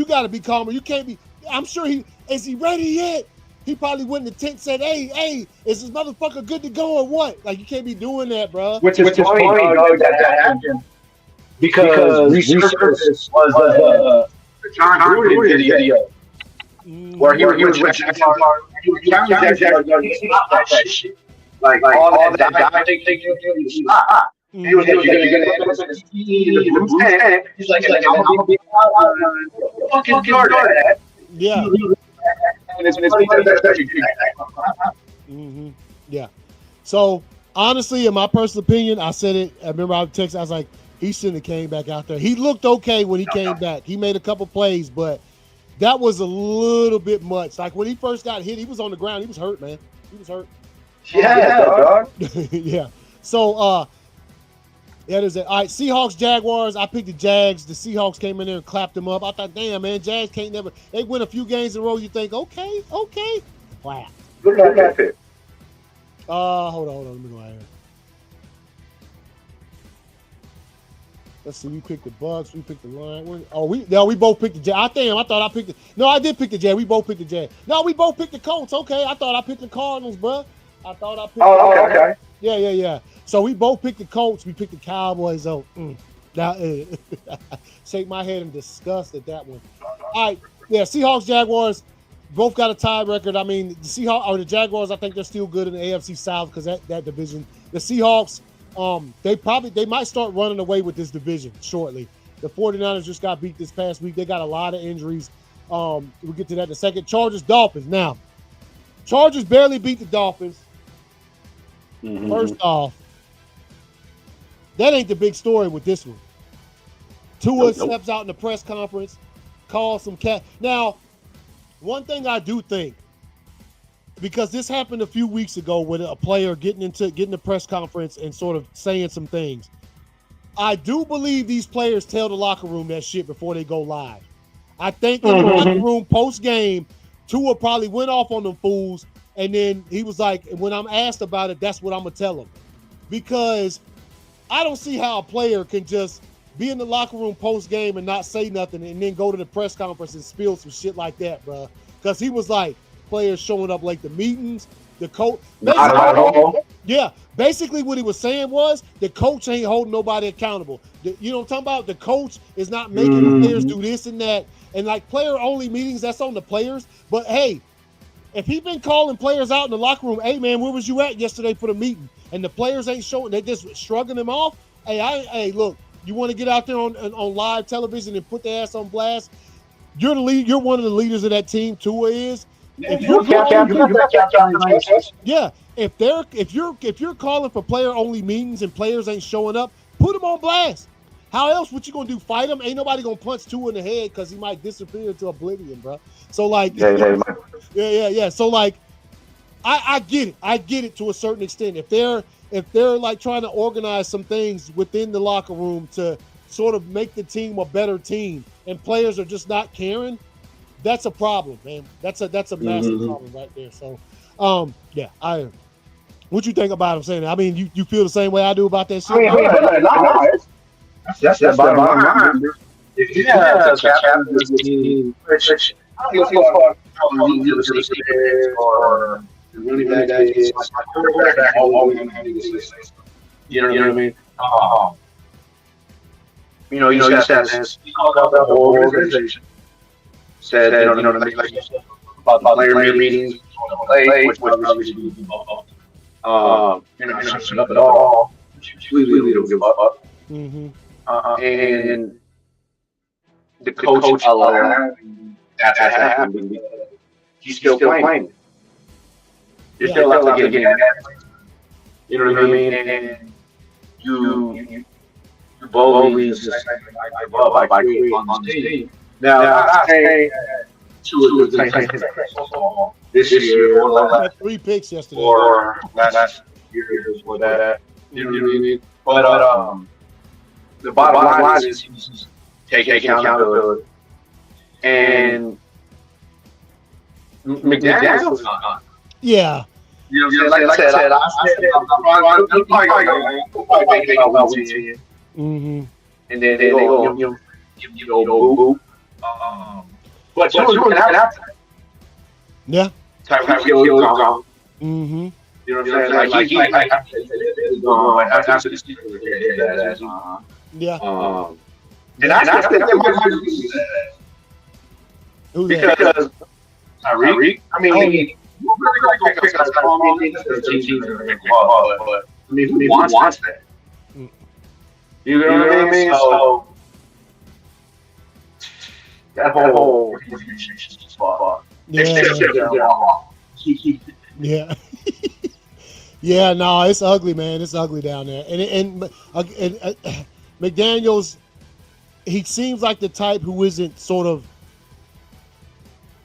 got to be calmer. You can't be. I'm sure is he ready yet? He probably went in the tent and said, hey, is this motherfucker good to go or what? Like, you can't be doing that, bro. Which is funny, dog, that happened. Because researchers was the John Gruden video. Where he was with Jackson Park. He was telling Jackson that shit. Like all that diving thing, he stopped. He was like, you're going to end up in the blue tent. He's like, I'm going to be fucking guard that. Yeah. Yeah. So, honestly, in my personal opinion, I said it. I remember I texted, I was like, he shouldn't have came back out there. He looked okay when he came back. He made a couple plays, but that was a little bit much. Like, when he first got hit, he was on the ground. He was hurt, man. He was hurt. Yeah, dog. Yeah. So, there's it. All right, Seahawks, Jaguars. I picked the Jags. The Seahawks came in there and clapped them up. I thought, damn, man, Jags can't never. They win a few games in a row. You think, okay. Clap. Look at that pick. Hold on. Let me go out Let's see. We picked the Bucks. We picked the Lions. We both picked the Jazz. I thought I picked No, I did pick the Jazz. We both picked the Jazz. No, we both picked the Colts. Okay, I thought I picked the Cardinals, bro. I thought I picked. Oh, okay. Yeah. So we both picked the Colts. We picked the Cowboys. Oh, now shake my head in disgust at that one. All right, yeah. Seahawks, Jaguars, both got a tie record. I mean, the Seahawks or the Jaguars, I think they're still good in the AFC South because that division. The Seahawks, they might start running away with this division shortly. The 49ers just got beat this past week. They got a lot of injuries. We'll get to that in a second. Chargers, Dolphins. Now, Chargers barely beat the Dolphins. Mm-hmm. First off, that ain't the big story with this one. Tua steps out in the press conference, calls some cat. Now, one thing I do think, because this happened a few weeks ago with a player getting the press conference and sort of saying some things. I do believe these players tell the locker room that shit before they go live. I think in the locker room post-game, Tua probably went off on them fools, and then he was like, when I'm asked about it, that's what I'm going to tell them. Because I don't see how a player can just be in the locker room post-game and not say nothing and then go to the press conference and spill some shit like that, bro. Because he was like, players showing up late to meetings, the coach. Yeah, basically what he was saying was the coach ain't holding nobody accountable. You know what I'm talking about? The coach is not making the players do this and that. And like player-only meetings, that's on the players. But hey, if he been calling players out in the locker room, hey man, where was you at yesterday for the meeting? And the players ain't showing, they just shrugging them off. Hey, look, you want to get out there on live television and put their ass on blast? You're the lead. You're one of the leaders of that team. Tua is. If you're calling for player-only meetings and players ain't showing up, put them on blast. How else? What you gonna do? Fight him? Ain't nobody gonna punch Tua in the head because he might disappear into oblivion, bro. So like, yeah. So like, I get it. I get it to a certain extent. If they're like trying to organize some things within the locker room to sort of make the team a better team, and players are just not caring, that's a problem, man. That's a massive problem right there. So, what you think about him saying that? I mean, you feel the same way I do about that shit? That's the bottom line. If you have a captain of the team, which I don't give a fuck or the running back is my quarterback, always going to have this. You know what I mean? You just have to speak about the whole organization. Said, you know what I mean? Like about player meetings, which obviously we do both. You're not shut up at all. Completely don't give a fuck. And the coach allowed that to happen. He's still playing. You're still allowed to get in. You know what I mean? And you boldly just by creating on the team. Now, I'm not saying Tua was the this year or 3 picks yesterday or last year or that. You know what I mean? But the bottom line is he's taking accountability. And McDaniel's not. Yeah. You know, like I said, I'm probably making about win. And then they go, you know, boo. But you can have that. Yeah. Tyreek Hill gone. You know what I'm saying? Like he's after this season. Yeah. And I think they might do that. Because Tyreek, I mean, you really got to pick up the team, but I mean, who wants that? You know what I mean? So that whole spot. Yeah. Yeah, no, it's ugly, man. It's ugly down there. And McDaniels, he seems like the type who isn't sort of,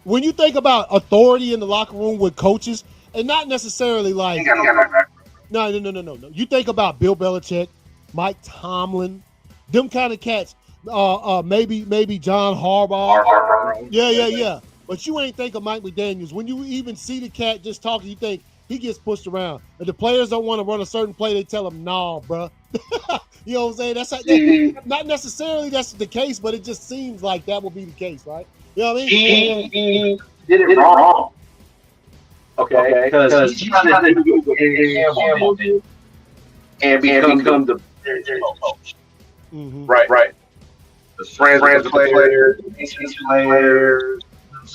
when you think about authority in the locker room with coaches, and not necessarily like, no. You think about Bill Belichick, Mike Tomlin, them kind of cats. Maybe John Harbaugh. Yeah. But you ain't think of Mike McDaniels. When you even see the cat just talking, you think he gets pushed around. If the players don't want to run a certain play, they tell him, "Nah, bro." You know what I'm saying? That's not necessarily that's the case, but it just seems like that will be the case, right? You know what I mean? He did it wrong. Okay, because he's trying to do what Campbell did and become the coach. Mm-hmm. Right. The friends players, the team players,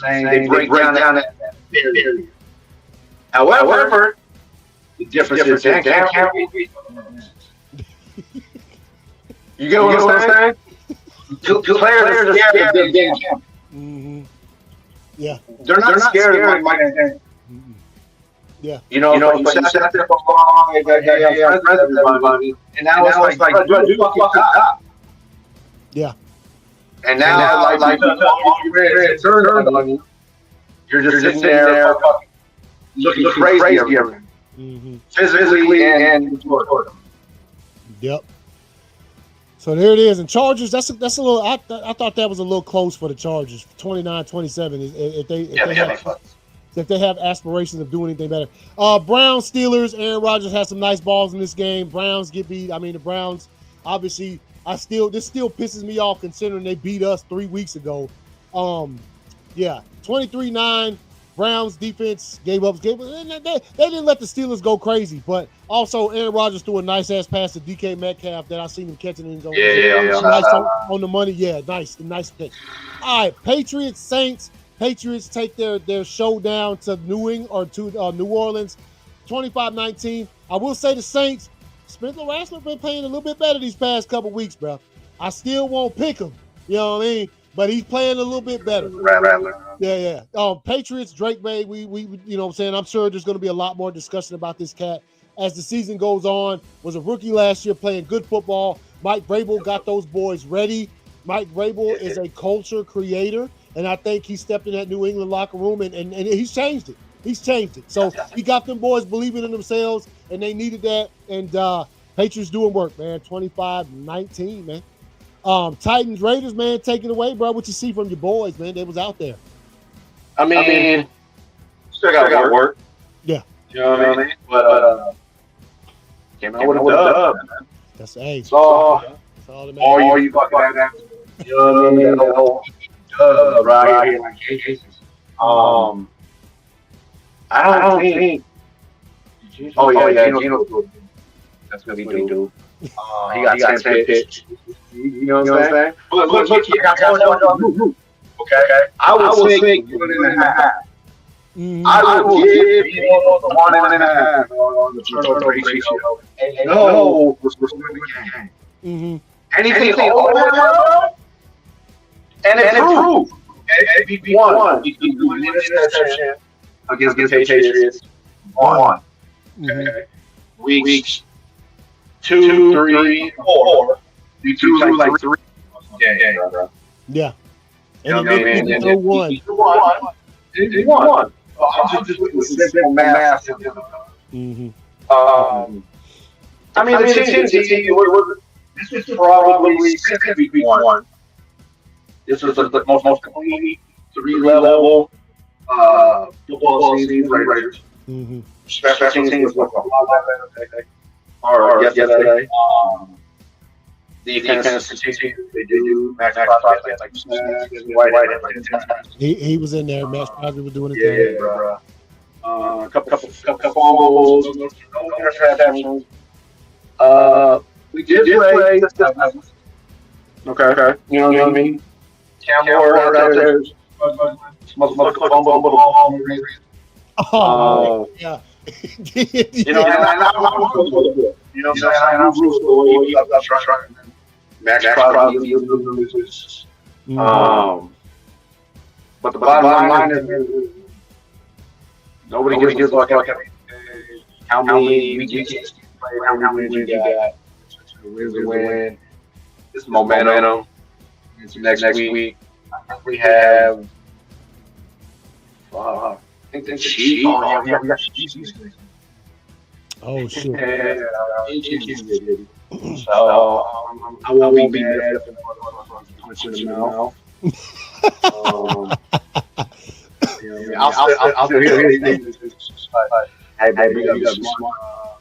they break down that barrier. However, the difference is that Campbell. You get what I'm saying? Two players are scared of Dan Campbell. Mm-hmm. Yeah. They're not scared of Mike Campbell. Mm-hmm. Yeah. You know, but you sat there for a long, hey, I'm friends with everybody. And now it's like, do fucking stop. Yeah. And now, like all your friends turn on you. You're just sitting there looking crazy everywhere. Mm-hmm. Physically and mentally. Yep. So there it is. And Chargers, that's a little, I thought that was a little close for the Chargers. 29-27. If they have aspirations of doing anything better. Browns, Steelers, Aaron Rodgers has some nice balls in this game. Browns get beat. I mean, the Browns, obviously, this still pisses me off considering they beat us 3 weeks ago. 23-9. Browns defense gave up. They didn't let the Steelers go crazy, but also Aaron Rodgers threw a nice ass pass to DK Metcalf that I seen him catching in his own. Nice on the money. Yeah, nice pitch. All right, Patriots, Saints. Patriots take their showdown to New Orleans, 25-19. I will say the Saints, Spencer Rattler been playing a little bit better these past couple weeks, bro. I still won't pick him. You know what I mean? But he's playing a little bit better. Yeah. Patriots, Drake May, we you know what I'm saying? I'm sure there's going to be a lot more discussion about this cat as the season goes on. Was a rookie last year playing good football. Mike Vrabel got those boys ready. Mike Vrabel is a culture creator, and I think he stepped in that New England locker room and he's changed it. So he got them boys believing in themselves, and they needed that. And Patriots doing work, man. 25-19, man. Titans, Raiders, man, take it away, bro. What you see from your boys, man? They was out there. I mean still got to work. Yeah. You know what I mean? But came out with a dub, man. That's A. So all you fucking ass. You know what I mean? That whole dub right here, like Jesus. I don't think. Oh yeah, Gino. That's gonna be dude. He got 10 pitch. You know what I'm saying? Look, okay. I would say 1.5. I will give you 1.5 on the turnover ratio. And no, we're winning the game. Anything over that, and improve. MVP1. You can do an interception against the Patriots. 1. Okay. Weeks 2, 3, 4. You do like 3. Yeah. You know what I mean? And you won. You won. I'm just doing simple math. I mean, the team, this is probably second week 1. This is the most complete 3-level football season for the Raiders. Special teams look a lot better. Or yesterday. Defense continues. They do. Max Crosby like he was in there. Max Crosby was doing it. Yeah, bro. A couple fumbles. No interceptions. We did play. Okay. You know what I mean? Campbell out there. Motherfucker fumble the ball. Yeah. You know, and you know what I'm saying? I'm rooting for Max Crosby. But the bottom line is nobody gives a fuck how many weeks you play, how many wins you got. Wins a win. This momentum. Into next week. I think we have. I think the Chiefs. Oh, yeah, we got the Chiefs. Oh, shit. So I won't be mad if punch in the mouth. I'll still Hey, baby, you gotta be smart.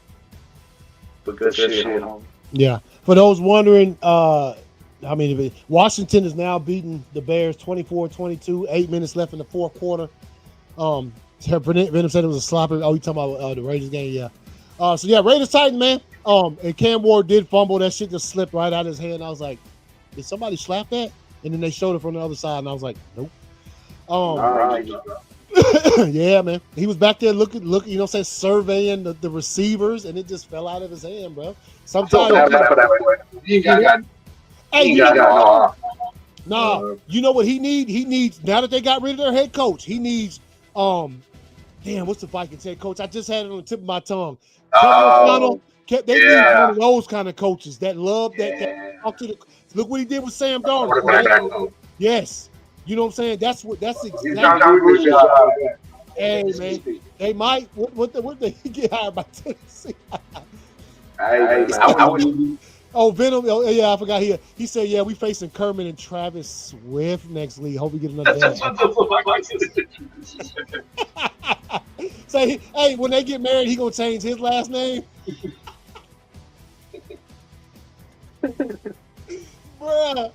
But good shit, homie. Yeah. For those wondering, Washington is now beating the Bears 24-22, 8 minutes left in the fourth quarter. Venom said it was a sloppy. Oh, you talking about the Raiders game? Yeah. Raiders Titans, man. And Cam Ward did fumble. That shit just slipped right out of his hand. I was like, did somebody slap that? And then they showed it from the other side, and I was like, nope. Yeah, man. He was back there looking, surveying the receivers, and it just fell out of his hand, bro. Sometimes. You know what he needs? He needs, now that they got rid of their head coach, he needs, what's the Vikings head coach? I just had it on the tip of my tongue. They need one of those kind of coaches that love that talk to the. Look what he did with Sam Darnold. Right? Yes. You know what I'm saying? That's exactly. Hey, man. They might. What they get hired by Tennessee? Venom. Oh, yeah, I forgot. He said, yeah, we facing Kermit and Travis Swift next week. Hope we get another game. Say, hey, when they get married, he gonna change his last name. Bruh.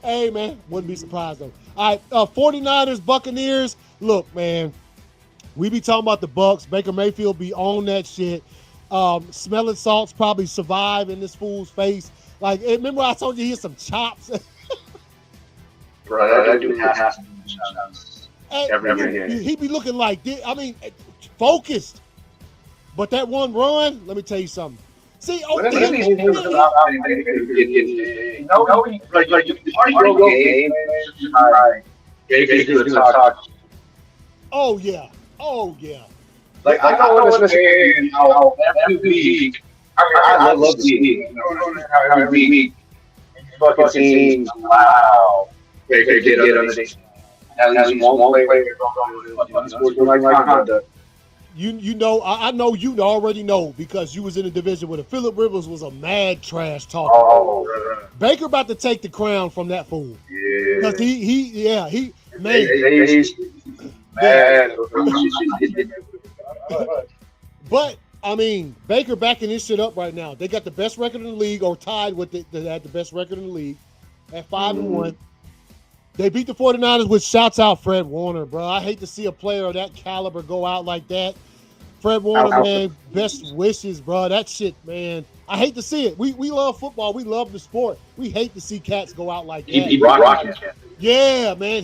Hey, man, wouldn't be surprised though. All right, 49ers, Buccaneers. Look, man, we be talking about the Bucks. Baker Mayfield be on that shit. Smelling salts probably survive in this fool's face. Like, remember I told you he had some chops? Bro, that dude has some chops. He be looking like this. I mean, focused. But that one run, let me tell you something. See, Oh yeah. Like I don't understand how every week. I love the league. How every week fucking teams wow. They get under the at least one player like conduct. You know, I know you already know because you was in a division where the Phillip Rivers was a mad trash talker. Oh, right. Baker about to take the crown from that fool. Yeah. Because he made But I mean, Baker backing this shit up right now. They got the best record in the league, or tied with the best record in the league at 5-1. They beat the 49ers, which shouts out Fred Warner, bro. I hate to see a player of that caliber go out like that. Fred Warner, man, best wishes, bro. That shit, man. I hate to see it. We love football. We love the sport. We hate to see cats go out like that. He rocking. Yeah, man.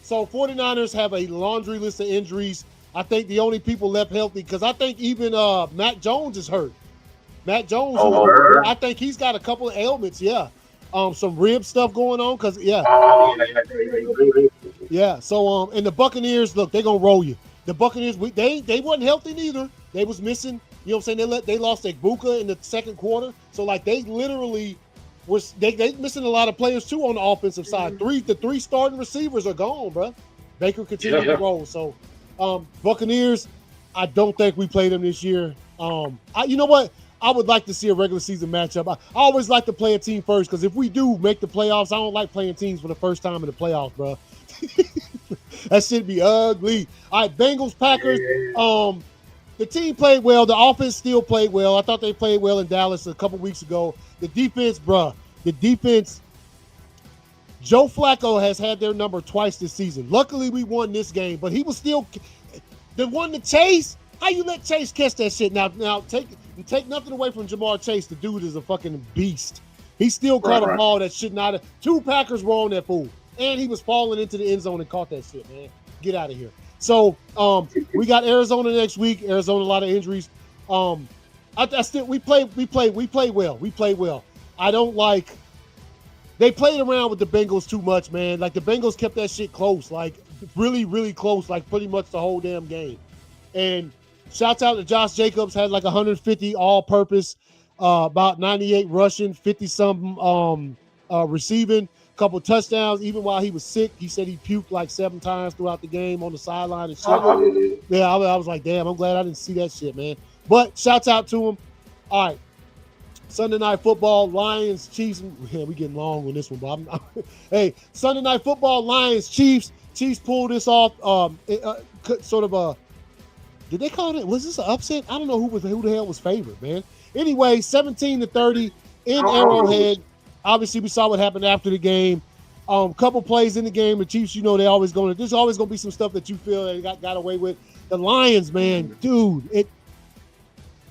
So 49ers have a laundry list of injuries. I think the only people left healthy, because I think even Matt Jones is hurt. Matt Jones, I think he's got a couple of ailments, yeah. Some rib stuff going on, because, yeah. Yeah, so, and the Buccaneers, look, they're going to roll you. The Buccaneers, they wasn't healthy neither. They was missing, you know what I'm saying? They lost Egbuka in the second quarter. So, like, they literally they missing a lot of players, too, on the offensive side. The three starting receivers are gone, bro. Baker continues to roll. So, Buccaneers, I don't think we play them this year. You know what? I would like to see a regular season matchup. I always like to play a team first, because if we do make the playoffs, I don't like playing teams for the first time in the playoffs, bro. That shit be ugly. All right, Bengals, Packers. The team played well. The offense still played well. I thought they played well in Dallas a couple weeks ago. The defense, Joe Flacco has had their number twice this season. Luckily, we won this game, but he was still the one to Chase. How you let Chase catch that shit? Now take nothing away from Jamar Chase. The dude is a fucking beast. He still caught a ball that should not have. Two Packers were on that fool. And he was falling into the end zone and caught that shit, man. Get out of here. So we got Arizona next week. Arizona, a lot of injuries. We play well. I don't like. They played around with the Bengals too much, man. Like, the Bengals kept that shit close, like really, really close, like pretty much the whole damn game. And shouts out to Josh Jacobs, had like 150 all-purpose, about 98 rushing, 50-something receiving, couple touchdowns. Even while he was sick, he said he puked like 7 times throughout the game on the sideline and shit. Yeah, I was like, damn, I'm glad I didn't see that shit, man. But shouts out to him. All right. Sunday Night Football, Lions, Chiefs. Yeah, we getting long on this one, Bob. Hey, Sunday Night Football, Lions, Chiefs. Chiefs pulled this off. Sort of a. Did they call it? Was this an upset? I don't know who the hell was favored, man. Anyway, 17-30 in Arrowhead. Obviously, we saw what happened after the game. Couple plays in the game. The Chiefs, there's always going to be some stuff that you feel they got away with. The Lions, man, dude,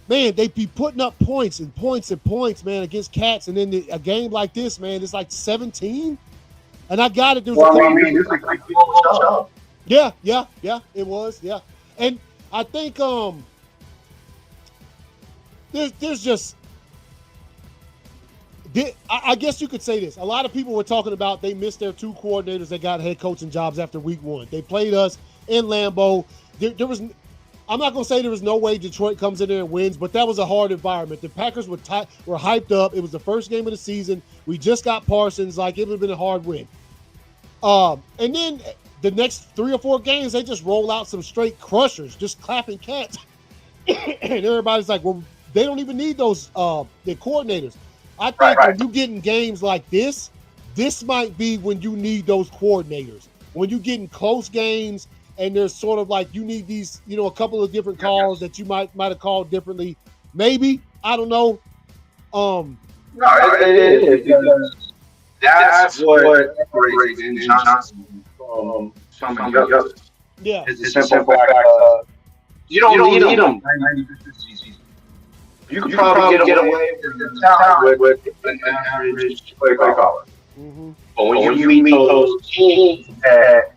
they be putting up points and points and points, man, against Cats. And then a game like this, man, it's like 17. And I got it. Yeah, it was, yeah. And I think there's just, I guess you could say this. A lot of people were talking about they missed their two coordinators that got head coaching jobs after week 1. They played us in Lambeau. I'm not going to say there was no way Detroit comes in there and wins, but that was a hard environment. The Packers were hyped up. It was the first game of the season. We just got Parsons. Like, it would have been a hard win. And then the next 3 or 4 games, they just roll out some straight crushers, just clapping cats. And everybody's like, well, they don't even need those their coordinators. I think when you get in games like this might be when you need those coordinators. When you get in close games and there's sort of like you need these, a couple of different calls that you might have called differently. Maybe. I don't know. No, that's what separates Ben Johnson from some of the others. Yeah. It's a simple fact you don't need them. You could probably get away with the talent with an average play caller. Mm-hmm. But when you meet those teams that,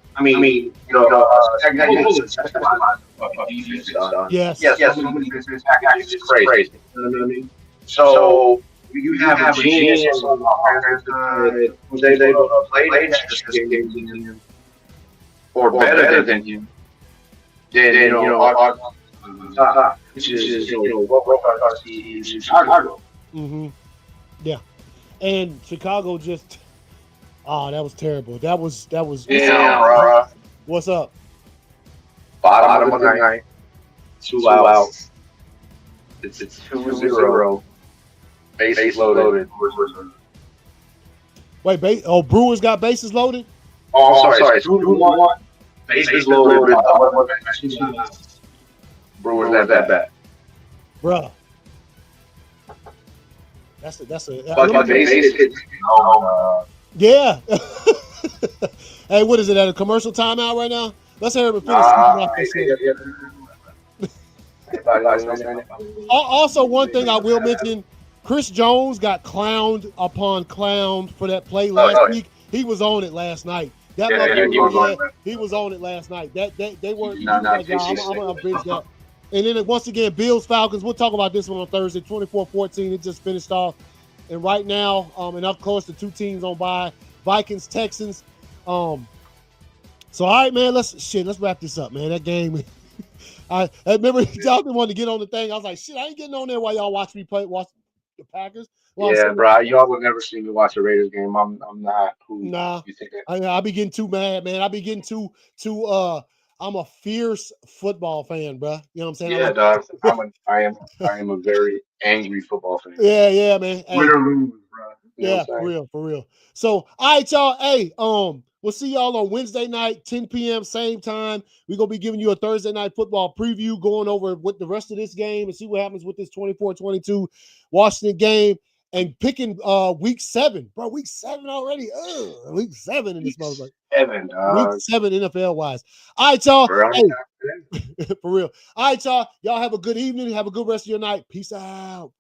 yes, it's crazy. You know what I mean? So you have a genius on the offensive side who's able to play the game or better than you. Then which is what our team is Chicago. Mm-hmm. Yeah, and Chicago just. Oh, that was terrible. That was. Yeah, bro. What's up? Bottom of the ninth. 2 outs. It's 2-0. Base loaded. Wait, Brewers got bases loaded? Oh, I'm sorry. 2-1. Bases loaded. Brewers have that bat. Bruh. That's a. But bases hit. Yeah. Hey, what is it at a commercial timeout right now? Let's hear him finish. Also, one thing I will mention, Chris Jones got clowned upon clowned for that play last week. He was on it last night. He was on it last night. They weren't. I'm gonna bridge that. And then once again, Bills Falcons. We'll talk about this one on Thursday. 24-14. It just finished off. And right now, and of course, the 2 teams on bye, Vikings, Texans. So all right, man, let's wrap this up, man. That game. I remember Jonathan wanted to get on the thing. I was like, shit, I ain't getting on there while y'all watch the Packers. Well, bro, y'all would never see me watch a Raiders game. I'm not. Nah, you think I be getting too mad, man. I be getting too. I'm a fierce football fan, bro. You know what I'm saying? Yeah, dog. I am a very angry football fan. Yeah, man. Win or lose, bro. Yeah, for real. So, all right, y'all. Hey, we'll see y'all on Wednesday night, 10 p.m. same time. We're gonna be giving you a Thursday night football preview, going over with the rest of this game and see what happens with this 24-22 Washington game. And picking week 7, bro. Week 7 already. Week 7 in this motherfucker. 7, dog. Week 7 NFL wise. All right, y'all. Hey, for real. All right, y'all. Y'all have a good evening. Have a good rest of your night. Peace out.